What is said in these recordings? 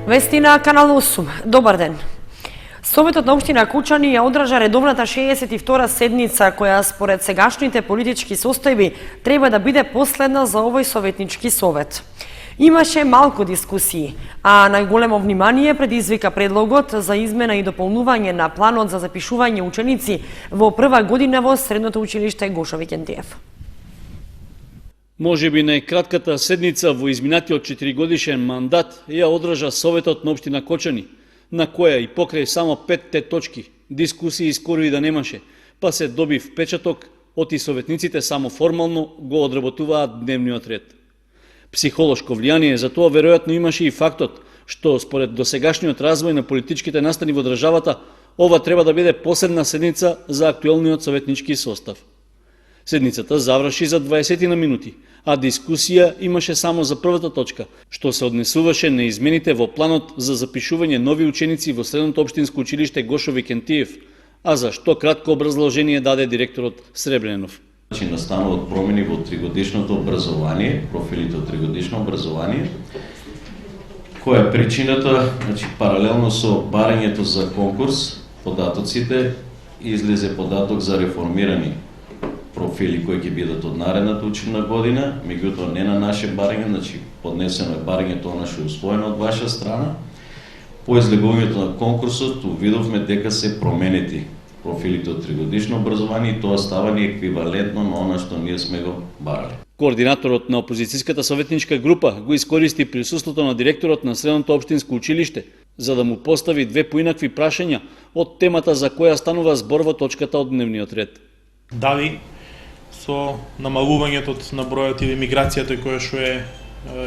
Вести на Канал 8. Добар ден. Советот на општина Кочани ја одржа редовната 62-та седница, која според сегашните политички состојби треба да биде последна за овој советнички совет. Имаше малку дискусии, а најголемо внимание предизвика предлогот за измена и дополнување на планот за запишување ученици во прва година во Средното училиште Гошо Викентиев. Можеби најкратката седница во изминатиот 4-годишен мандат ја одржа Советот на општина Кочани, на која и покрај само 5 точки дискусии скоро и да немаше, па се доби впечаток оти советниците само формално го одработуваат дневниот ред. Психолошко влијание за тоа веројатно имаше и фактот што според досегашниот развој на политичките настани во државата, ова треба да биде последна седница за актуелниот советнички состав. Седницата заврши за 20 на минути, а дискусија имаше само за првата точка, што се однесуваше на измените во планот за запишување нови ученици во Средното општинско училиште Гошо Викентиев, а за што кратко образложение даде директорот Сребренов. Настануваат промени во тригодишното образование, профилите од тригодишно образование. Која е причината? Паралелно со барањето за конкурс, податоците, излезе податок за реформирани профили кои ќе бидат од наредната учебна година, меѓутоа не на наше барање, поднесено е барањето она што е усвоено од ваша страна. По излегувањето на конкурсот увидовме дека се променети профилите од тригодишно образование и тоа става ни еквивалентно на она што ние сме го барали. Координаторот на опозицијската советничка група го искористи присуството на директорот на Средното општинско училиште за да му постави две поинакви прашања од темата за која станува збор во точката од дневниот ред. Дали со намалувањето на бројот или миграцијата која што е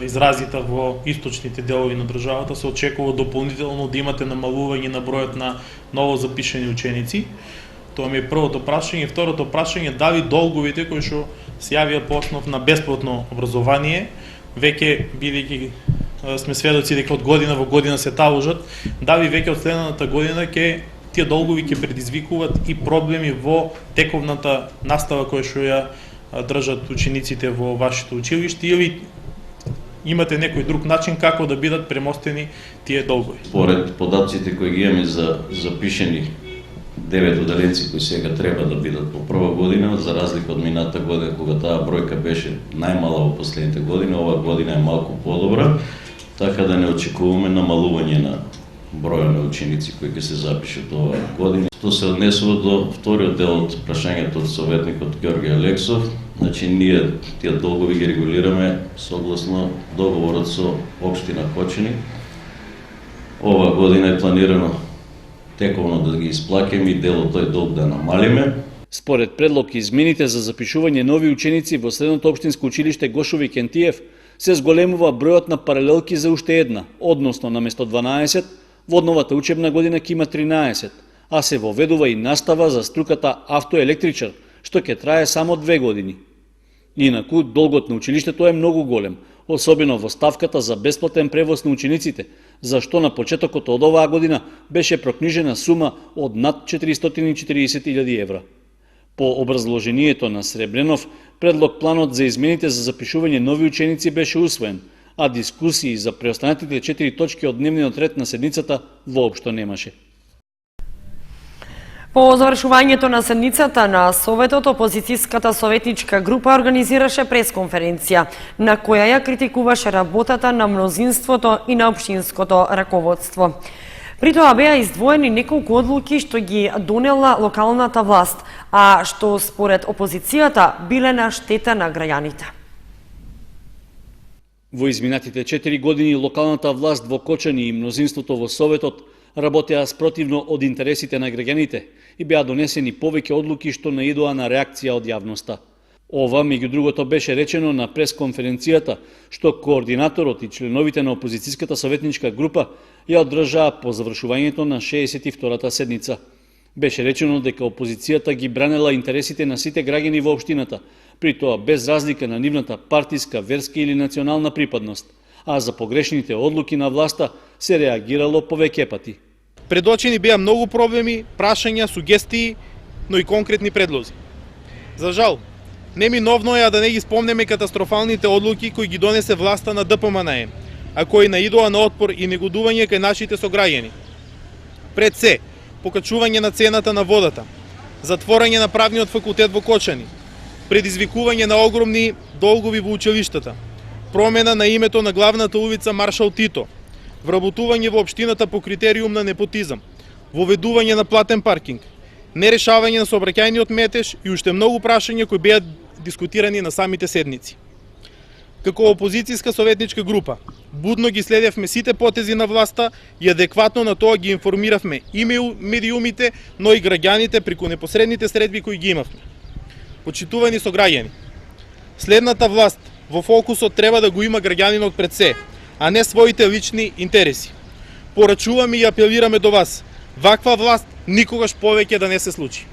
изразита во источните делови на државата, се очекува дополнително да имате намалување на бројот на ново запишани ученици. Тоа ми е првото прашање. Второто прашање, дали долговите кои што се јавија по основ на бесплатно образование, веќе бидејќи сме сведоци дека од година во година се таложат, дали веќе од следната година ќе тие долгови ќе предизвикуваат и проблеми во тековната настава која што ја држат учениците во вашето училиште, или имате некој друг начин како да бидат премостени тие долгови? Според податците кои ги имаме за запишени 9 оделенци кои сега треба да бидат по прва година, за разлика од мината година кога таа бројка беше најмала во последните години, оваа година е малку подобра, така да не очекуваме намалување на броја на ученици кои ќе се запишат оваа година. Што се однесува до вториот дел од прашањето од советникот Ѓорѓе Алексов, ние тие долгови ги регулираме согласно договорот со општина Кочани. Оваа година е планирано тековно да ги исплаќаме и дел од тој долг да намалиме. Според предлог измените за запишување нови ученици во Средното општинско училиште Гошо Викентиев се зголемува бројот на паралелки за уште една, односно наместо 12 во новата учебна година ќе има 13, а се воведува и настава за струката автоелектричар, што ќе трае само 2 години. Инаку, долгот на училиштето е многу голем, особено во ставката за бесплатен превоз на учениците, зашто на почетокот од оваа година беше прокнижена сума од над 440.000 евра. По образложението на Сребренов, предлог планот за измените за запишување нови ученици беше усвоен, а дискусии за преостанатите 4 точки од дневниот ред на седницата воопшто немаше. По завршувањето на седницата на Советот, опозицијската советничка група организираше пресконференција, на која ја критикуваше работата на мнозинството и на општинското раководство. При тоа беа издвоени неколку одлуки што ги донела локалната власт, а што според опозицијата биле на штета на граѓаните. Во изминатите 4 години локалната власт во Кочани и мнозинството во Советот работеа спротивно од интересите на граѓаните и беа донесени повеќе одлуки што наидоа на реакција од јавноста. Ова, меѓу другото, беше речено на пресконференцијата, што координаторот и членовите на опозицијската советничка група ја одржаа по завршувањето на 62-та седница. Беше речено дека опозицијата ги бранела интересите на сите граѓани во општината, при тоа без разлика на нивната партиска, верска или национална припадност, а за погрешните одлуки на власта се реагирало повеќе пати. Предочени беа многу проблеми, прашања, сугестии, но и конкретни предлози. За жал, неминовно е да не ги спомнеме катастрофалните одлуки кои ги донесе власта на ДПМНЕ, а кои наидоа на отпор и негодување кај нашите сограѓани. Пред се, покачување на цената на водата, затворање на правниот факултет во Кочани, предизвикување на огромни долгови во училиштата, промена на името на главната улица Маршал Тито, вработување во општината по критериум на непотизам, воведување на платен паркинг, нерешавање на сообраќајниот метеж и уште многу прашања кои беа дискутирани на самите седници. Како опозицијска советничка група, будно ги следевме сите потези на власта и адекватно на тоа ги информиравме и медиумите, но и граѓаните преку непосредните средби кои ги имавме. Почитувани сограѓани, следната власт во фокусот треба да го има граѓанинот пред се, а не своите лични интереси. Порачуваме и апелираме до вас, ваква власт никогаш повеќе да не се случи.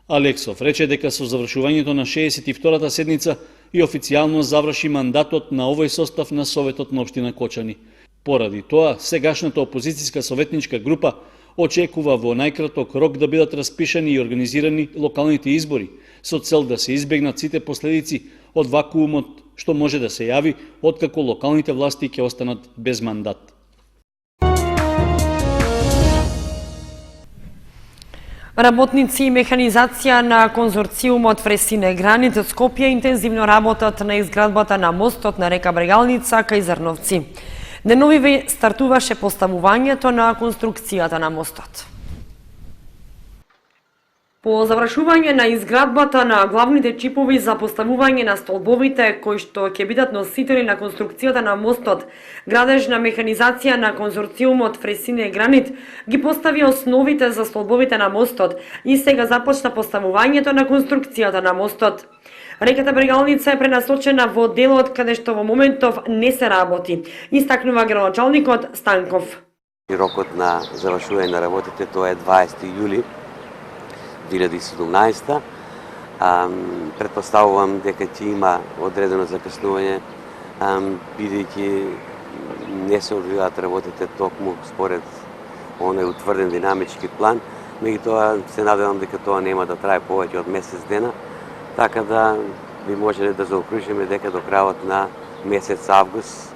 Алексов рече дека со завршувањето на 62-та седница и официјално заврши мандатот на овој состав на Советот на општина Кочани. Поради тоа, сегашната опозицијска советничка група очекува во најкраток рок да бидат распишани и организирани локалните избори, со цел да се избегнат сите последици од вакуумот што може да се јави откако локалните власти ќе останат без мандат. Работници и механизација на конзорциумот Фресине Гранит Скопје интензивно работат на изградбата на мостот на река Брегалница кај Зрновци. Деновиве стартуваше поставувањето на конструкцијата на мостот. По завршување на изградбата на главните чипови за поставување на столбовите кои што ќе бидат носители на конструкцијата на мостот, градежна механизација на конзорциумот Фресине Гранит ги постави основите за столбовите на мостот и сега започна поставувањето на конструкцијата на мостот. Реката Брегалница е пренасочена во делот каде што во моментов не се работи, истакнува градоначалникот Станков. Рокот на завршување на работите тоа е 20 јули 2017. Предпоставувам дека ќе има одредено закаснување, бидејќи не се одвиваат работите токму според оној утврден динамички план, меѓутоа се надевам дека тоа нема да трае повеќе од месец дена, така да би можеле да заокружиме дека до крајот на месец август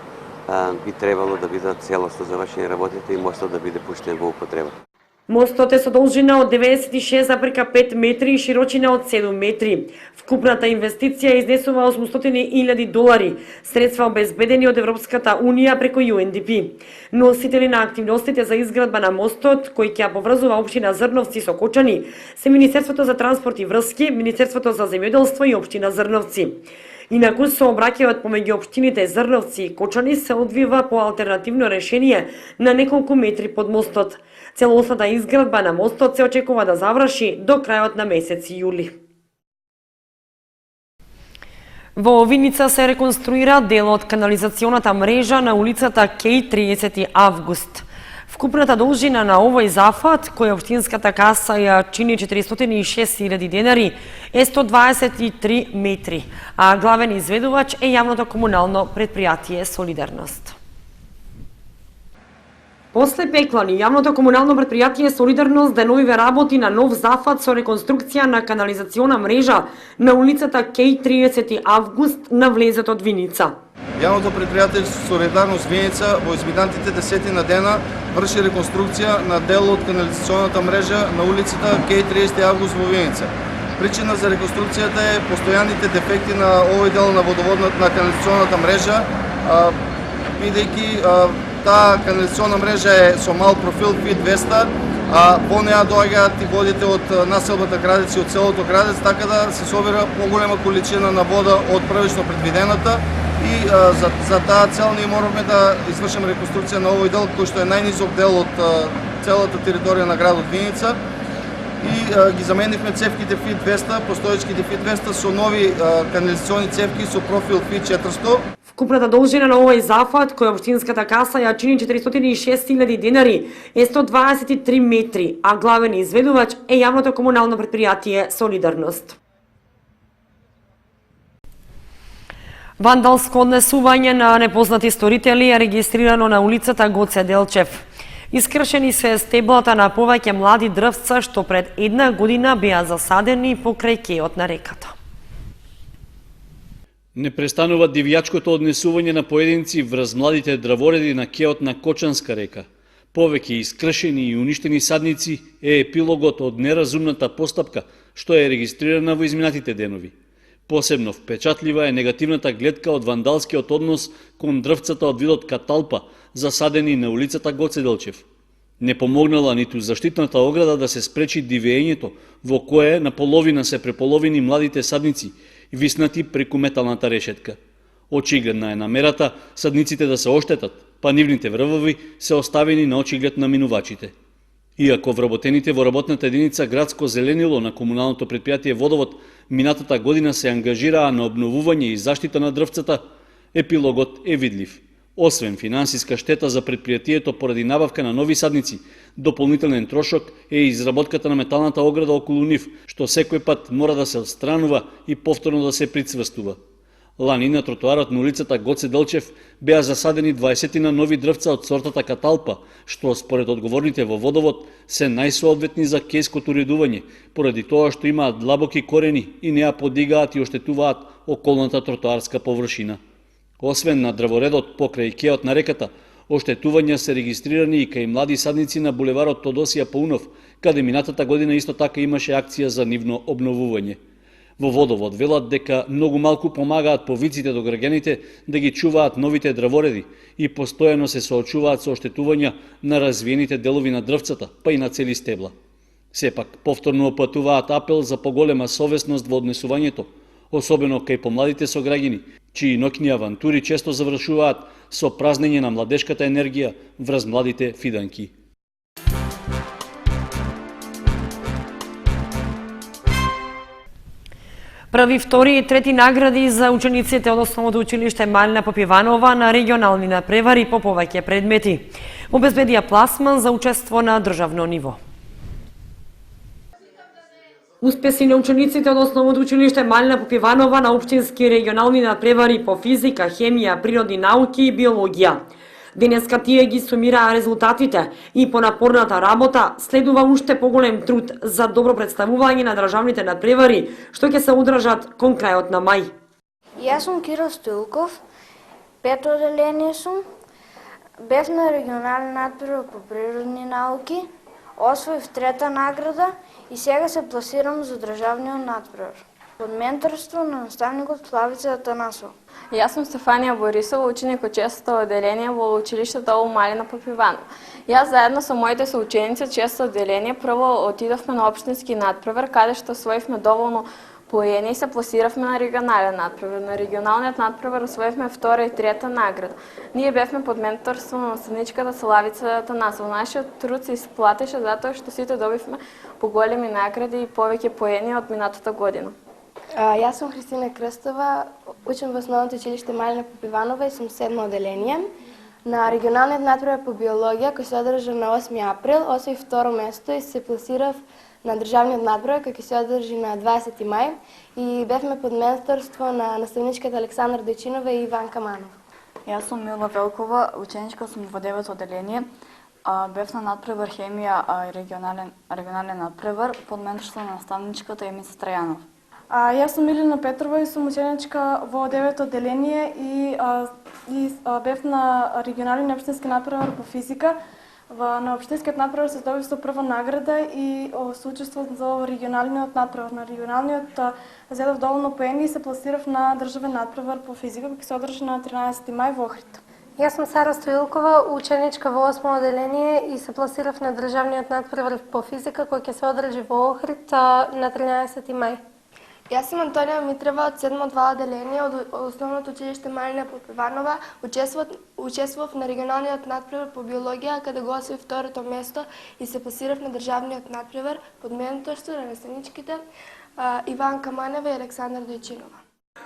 би требало да бидат целосно завршени работите и мостот да биде пуштен во употреба. Мостот е со должина од 96,5 метри и широчина од 7 метри. Вкупната инвестиција изнесува $800,000, средства обезбедени од Европската Унија преку UNDP. Носители на активностите за изградба на мостот, кој ќе поврзува општина Зрновци со Кочани, се Министерството за транспорт и врски, Министерството за земјоделство и општина Зрновци. Инаку сообраќајот помеѓу општините Зрновци и Кочани се одвива по алтернативно решение на неколку метри под мостот. Целосната изградба на мостот се очекува да заврши до крајот на месец јули. Во Виница се реконструира дел од канализационата мрежа на улицата Кеј 30 август. Вкупната должина на овој зафат, која општинската каса ја чини $406,000, е 123 метри, а главен изведувач е јавното комунално предпријатие Солидарност. После Пеклани, јавното комунално предпријатие Солидарност деновиве работи на нов зафат со реконструкција на канализациона мрежа на улицата Кеј 30 август на влезот од Виница. Јавното предпријатие Солидарност Виница во изминатите 10 на дена врши реконструкција на дел од канализационата мрежа на улицата Кеј 30 август во Виница. Причина за реконструкцијата е постојаните дефекти на овој дел на канализационата мрежа, бидејќи таа канализациона мрежа е со мал профил FIT-200, а во неа доаѓаат и водите од населбата Градец и од селото Градец, така да се собира поголема количина на вода од првично предвидената и за таа цел ние моравме да извршиме реконструкција на овој дел кој што е најнизок дел од целата територија на градот Виница и ги заменивме цевките FIT-200, постоечките FIT-200 со нови канализациони цевки со профил FIT-400. Вкупната должина на овој зафат, која општинската каса ја чини $406,000, е 123 метри, а главен изведувач е јавното комунално предпријатие Солидарност. Вандалско однесување на непознати сторители е регистрирано на улицата Гоце Делчев. Искршени се стеблата на повеќе млади дрвца што пред една година беа засадени покрај кејот на реката. Не престанува дивјачкото однесување на поединци врз младите дравореди на кеот на Кочанска река. Повеќе искршени и уништени садници е епилогот од неразумната постапка што е регистрирана во изминатите денови. Посебно впечатлива е негативната гледка од вандалскиот однос кон дрвцата од видот каталпа, засадени на улицата Гоце Делчев. Не помогнала ниту заштитната ограда да се спречи дивеењето, во кое наполовина се преполовини младите садници, виснати преку металната решетка. Очигледна е намерата садниците да се оштетат, па нивните врвови се оставени на очиглед на минувачите. Иако вработените во работната единица градско зеленило на комуналното предпријатие Водовод минатата година се ангажираа на обновување и заштита на дрвцата, епилогот е видлив. Освен финансиска штета за предпријатието поради набавка на нови садници, дополнителен трошок е изработката на металната ограда околу нив, што секој пат мора да се отстранува и повторно да се прицврстува. Лани на тротоарот на улицата Гоце Делчев беа засадени 20 на нови дрвца од сортата каталпа, што според одговорните во Водовод се најсоодветни за кејското уредување, поради тоа што имаат длабоки корени и не ја подигаат и оштетуваат околната тротоарска површина. Освен на дрворедот покрај кеот на реката, оштетувања се регистрирани и кај млади садници на булеварот Тодосија Паунов, каде минатата година исто така имаше акција за нивно обновување. Во Водовод велат дека многу малку помагаат повиците до граѓаните да ги чуваат новите дрвореди и постојано се соочуваат со оштетувања на развиените делови на дрвцата, па и на цели стебла. Сепак, повторно опатуваат апел за поголема совесност во однесувањето, особено кај помладите сограѓани, чии ноќни авантури често завршуваат со празнење на младешката енергија врз младите фиданки. Први, втори и трети награди за учениците од Основното училиште Малина Попиванова на регионални надпревари по повеќе предмети. Обезбедија пласман за учество на државно ниво. Успеси на учениците од Основното училиште Малина Попиванова на општински и регионални надпревари по физика, хемија, природни науки и биологија. Денеска тие ги сумираа резултатите и по напорната работа следува уште поголем труд за добро представување на државните надпревари, што ќе се одржат кон крајот на мај. Јас сум Киро Стоилков, пето одделение сум, бев на регионален надпревар по природни науки, освоив трета награда и сега се пласирам за државниот надпревар под менторство на наставникот Славица Атанасов. Јас сум Стефанија Борисова, ученик од 6-то одделение во училиштето Малина Попиванова. Јас заедно со моите соученици од 6-то одделение прво отидовме на општински надпревар, каде што освоивме доволно поени и се пласиравме на регионален надпревар. На регионалниот надпревар освоивме втора и трета награда. Ние бевме под менторство на наставничката Славица Атанасова. Нашиот труд се исплатеше затоа што сите добивме поголеми награди и повеќе поени од минатата година. Јас сум Христина Крстова, учам во Основното училиште Малина Попиванова и сум 7-то одделение. На регионалниот надпревар по биологија, кој се одржа на 8 април, освоив второ место и се пласирав на државниот надпревар кој ќе се одржи на 20 мај и бевме под менторство на наставничката Александра Дечинова и Иван Каманов. Јас сум Мила Велкова, ученичка сум во 9-то одделение. Бев на надпревар хемија и регионален надпревар под менторство на наставничката Емица Трајанов. Јас сум Милина Петрова и сум ученичка во 9-то одделение и бев на регионален и општински надпревар по физика. На општинскиот надпревар се добив со прва награда и со учество за регионалниот надпревар. На регионалниот зедов доволно поени и се пласирав на државен надпревар по физика кој се одржа на 13 мај во Охрид. Јас сум Сара Стоилкова, ученичка во 8-то одделение и се пласирав на државниот надпревар по физика кој ќе се одржи во Охрид на 13 мај. Јас сум Антонија Митрева од 7-2 одделение од Основното училиште Малина Попиванова. Учествував на регионалниот надпревар по биологија, каде го освоив второто место и се пласирав на државниот надпревар под менторство на наставничките Иван Каманева и Александра Дойчинова.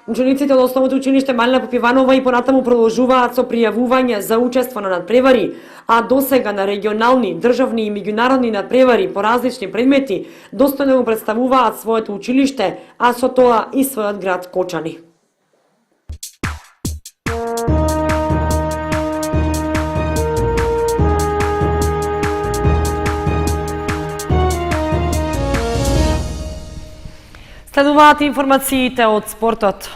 Учениците од Основното училиште Малина Попиванова и понатаму продолжуваат со пријавување за учество на надпревари, а досега на регионални, државни и меѓународни надпревари по различни предмети достојно го представуваат своето училиште, а со тоа и својот град Кочани. Следуваат информациите од спортот.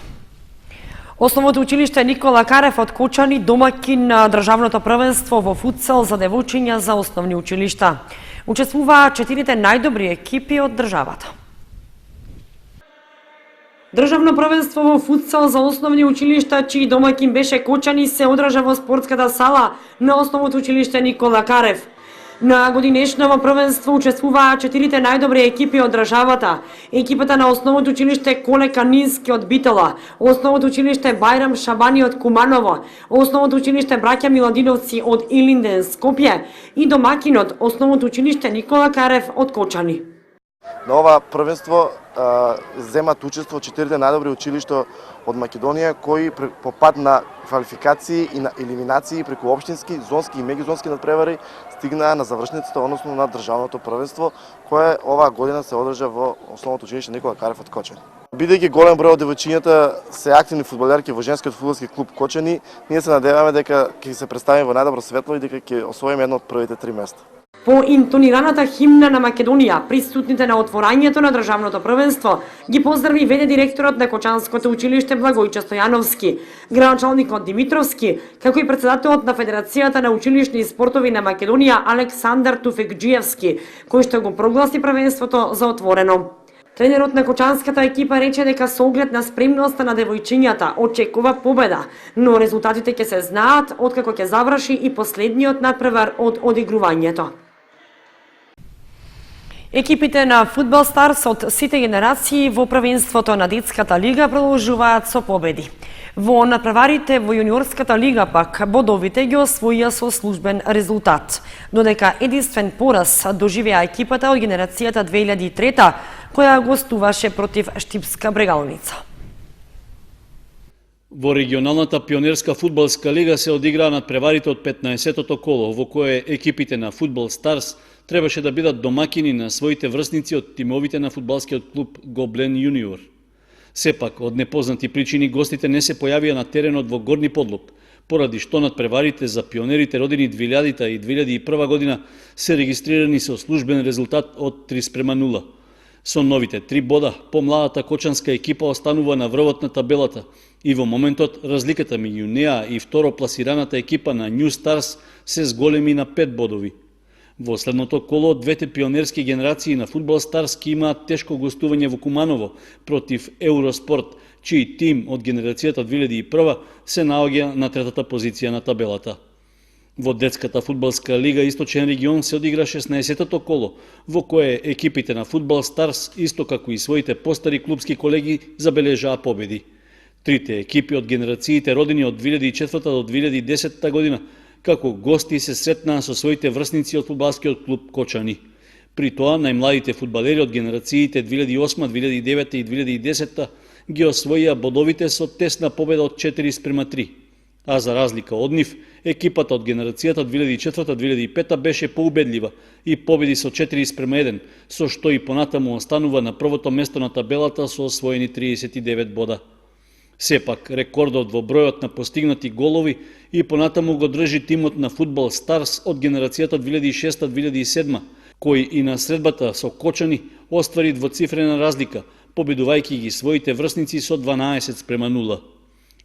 Основното училиште Никола Карев од Кочани домакин на државното првенство во футсал за девојчиња за основни училишта. Учествуваа 4 најдобри екипи од државата. Државно првенство во футсал за основни училишта, чиј домакин беше Кочани, се одржа во спортската сала на основното училиште Никола Карев. На годинешново првенство учествуваа 4 најдобри екипи од државата. Екипата на основното училиште Коле Канински од Битола, основното училиште Бајрам Шабани од Куманово, основното училиште Браќа Миладиновци од Илинден, Скопје и домакинот основното училиште Никола Карев од Кочани. На ова првенство земат учество 4 најдобри училишта од Македонија кои по пат на квалификации и на елиминации преку општински, зонски и меѓузонски надпревари стигнаа на завршницата, односно на државното првенство, кое оваа година се одржа во основното училиште Никола Карев од Кочани. Бидејќи голем број од девојчињата се активни фудбалерки во женскиот фудбалски клуб Кочани, ние се надеваме дека ќе се представиме во најдобро светло и дека ќе освоиме едно од првите 3 места. По интонираната химна на Македонија, присутните на отворањето на државното првенство ги поздрави веде директорот на Кочанското училиште Благојче Стојановски, градоначалникот Димитровски, како и претседателот на Федерацијата на училишни спортови на Македонија Александар Туфекџиевски, кој што го прогласи првенството за отворено. Тренерот на Кочанската екипа рече дека со оглед на спремноста на девојчињата очекува победа, но резултатите ќе се знаат откако ќе заврши и последниот надпревар од одигрувањето. Екипите на Фудбал Старс од сите генерации во првенството на детската лига продолжуваат со победи. Во надпреварите во јуниорската лига пак бодовите ги освоија со службен резултат, додека единствен пораз доживеа екипата од генерацијата 2003 која гостуваше против Штипска Брегалница. Во регионалната пионерска фудбалска лига се одиграа надпреварите од 15-тото коло, во кое екипите на Фудбал Старс требаше да бидат домакини на своите врсници од тимовите на фудбалскиот клуб Гоблен Јуниор. Сепак, од непознати причини, гостите не се појавија на теренот во Горни Подлог, поради што надпреварите за пионерите родени 2000 и 2001 година се регистрирани со службен резултат од 3:0. Со новите 3 бода, помладата кочанска екипа останува на врвот на табелата и во моментот разликата меѓу неа и второпласираната екипа на New Stars се зголеми на 5 бодови. Во следното коло, двете пионерски генерации на Фудбал Старс ки имаат тешко гостување во Куманово против Евроспорт, чиј тим од генерацијата 2001 се наоѓа на третата позиција на табелата. Во детската фудбалска лига Источен регион се одигра 16-тото коло, во кое екипите на Фудбал Старс, исто како и своите постари клубски колеги, забележаа победи. Трите екипи од генерациите родени од 2004 до 2010 година како гости се сретнаа со своите врсници од фудбалскиот клуб Кочани. При тоа, најмладите фудбалери од генерациите 2008, 2009 и 2010 ги освоија бодовите со тесна победа од 4:3. А за разлика од нив, екипата од генерацијата 2004-2005 беше поубедлива и победи со 4:1, со што и понатаму останува на првото место на табелата со освоени 39 бода. Сепак, рекордот во бројот на постигнати голови и понатаму го држи тимот на Фудбал Старс од генерацијата 2006-2007, кој и на средбата со Кочани оствари двоцифрена разлика, победувајќи ги своите врсници со 12:0.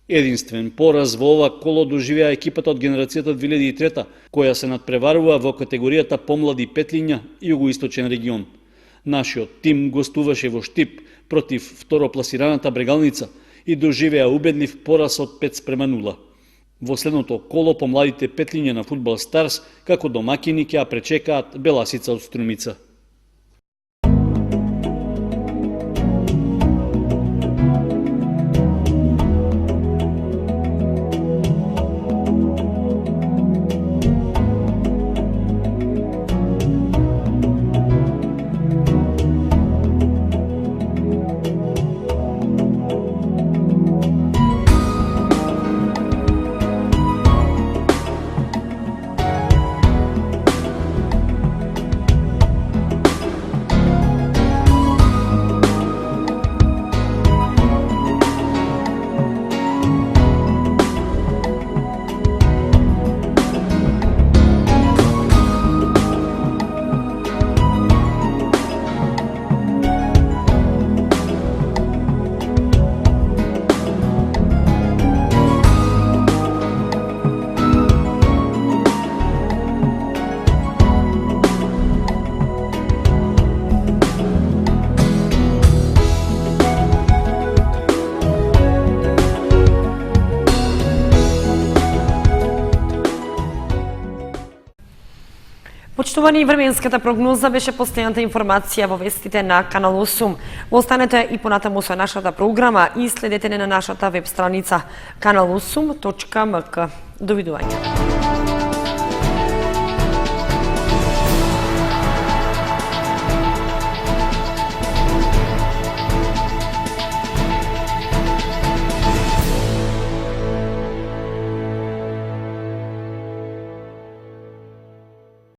Единствен пораз во ова коло доживеа екипата од генерацијата 2003, која се надпреварува во категоријата помлади петлиња Југоисточен регион. Нашиот тим гостуваше во Штип против второпласираната Брегалница и доживеа убедлив пораз од 5:0. Во следното коло помладите петлиња на Фудбал Старс како домакини ќе ја пречекаат Беласица од Струмица. Почитувани, временската прогноза беше последната информација во вестите на Канал 8. Останете и понатаму со нашата програма и следете на нашата веб страница kanal8.mk. Довидување.